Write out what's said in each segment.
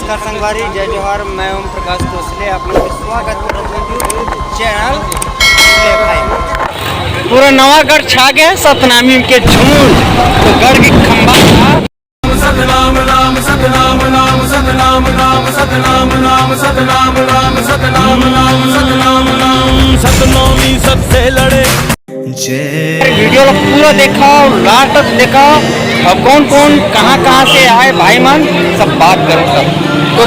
नमस्कार संगवारी, जय जोहार। मैं ओम प्रकाश कोसले, आप लोगों का स्वागत करता हूं यूट्यूब चैनल भाई। पूरा नवागढ़ छा गया सतनामी के झुंड, तो गढ़ की खंबा सतनाम नाम सतनाम नाम सतनाम नाम सतनाम नाम सतनाम नाम सतनाम नाम सतनाम नाम सतनामी सबसे लड़े। वीडियो को पूरा देखा और लास्ट तक देखा, और कौन कौन कहाँ से आए भाई मन, सब बात करो सब। तो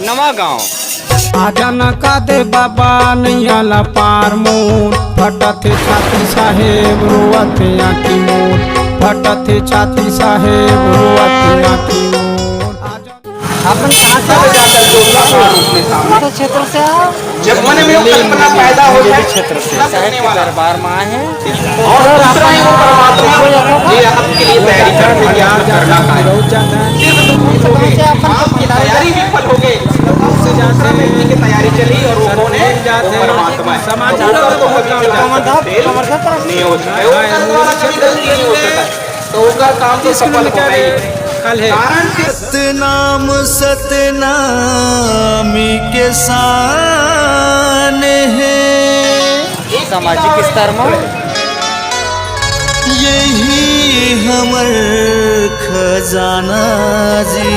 नवा गाँव आजा न का दे बाबा नैयाला पार मोर, फटथे छाती साहेब रोवते आँखी मोर, फटथे छाती साहेब रोवते आँखी मोर। अपन कहाँ से क्षेत्र से जब मन में कल्पना पैदा हो जाए क्षेत्र से साहेब के दरबार में आए हैं और ये आपके लिए तैयारी कर तैयारी विफल हो गई, उससे जाते व्यक्ति की तैयारी चली और वो कौन है? परमात्मा है। नहीं हो सकता है, तो उसका काम तो सफल होना ही कल है। सतनाम सतनामी के शान है, सामाजिक स्तर में यही हमर खजाना जी।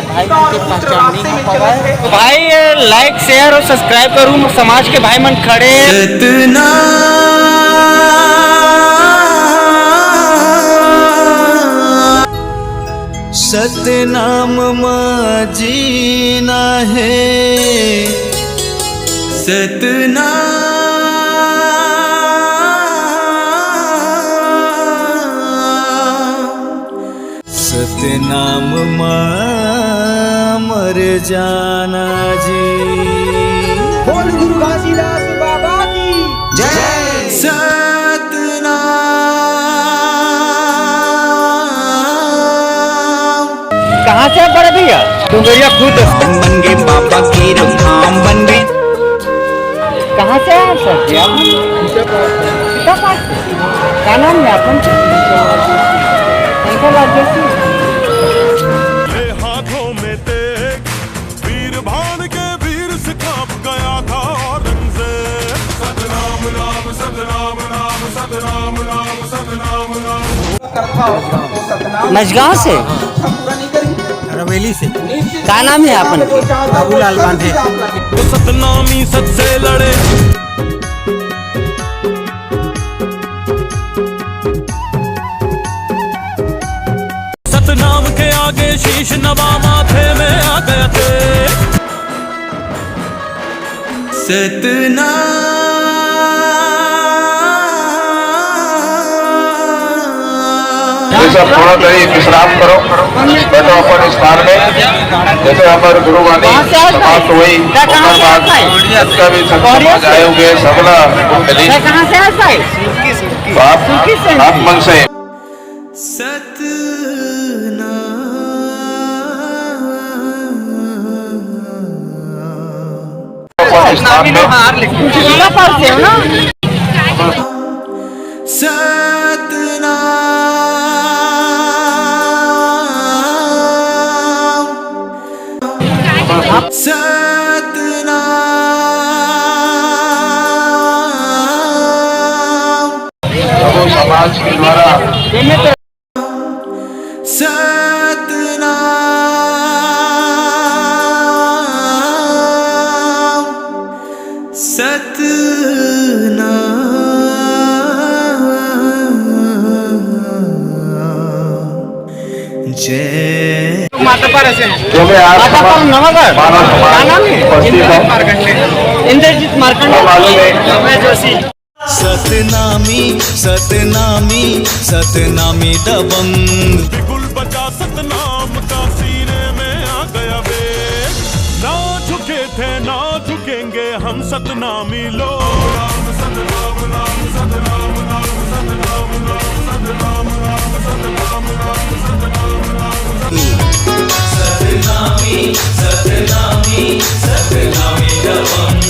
भाई के पहचान नहीं हो पावा है, तो भाई लाइक शेयर और सब्सक्राइब करूँ, समाज के भाई मन खड़े। सतनाम माँ जीना है, सतनाम सतनाम माँ मर जाना जी। बोल गुरु घासीदास बाबा की जय। सतनाम कहाँ से बड़े भैया? डुंगरिया खुद बन गए बाबा की धाम बन गए। कहाँ से आए सर जी आप? क्या नाम है अपन? ये हाथों में तेग वीर भान के वीर से कांप गया था रंग से। सतनाम नाम सतनाम नाम सतनाम नाम सतनाम नाम। मझगांव से, रवेली से। क्या नाम है अपन? बाबूलाल गांधी। तो सतनामी सत से लड़े, सतनाम के आगे शीश नवा माथे में आ गया थे। सतनाम सब थोड़ा देरी विश्राम करो, बैठो अपन स्थान में। जैसे हमारे गुरुवाणी समाप्त हुई, उसके बाद इसका भी संस्कार आयोगे सबला मिली। आप मन से स्थान सतनाम सतनाम समाज के द्वारा सतनाम सतनाम जय। माता पर ऐसे जो मैं आज माता पर नवागढ़ मानव समाज क्या नाम है? उपस्थित है। इंद्रजीत मार्कंडे मालूम है जोशी। सतनामी सतनामी सतनामी दबंग, बिगुल बजा सतनाम का सीने में आ गया वेग। ना झुके थे ना झुकेंगे हम सतनामी लोग। राम सतनाम नाम सतनाम नाम सतनाम नाम सतनाम नाम सतनाम नाम सतनाम नाम सतनामी सतनामी सतनामी दबंग।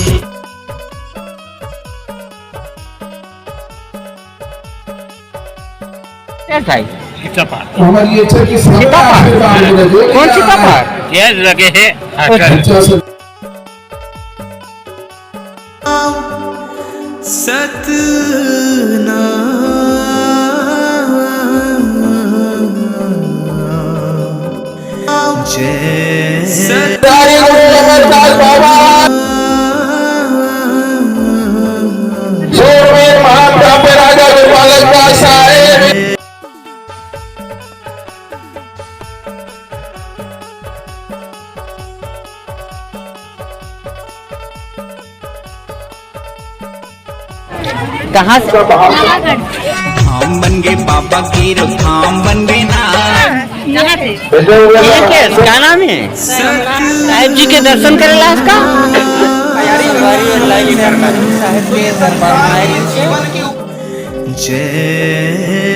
भाई हमारी इच्छा की कौन सी कपार ये लगे है सतनाम जय सारे गुरु अमरदास बाबा सोमेर महाप्रभु राजा गोपालक दास साहेब कहाँ से हम बन गए बाबा की रोकथाम बन गए ना ये क्या नाम है साहिब जी के दर्शन करेला इसका जय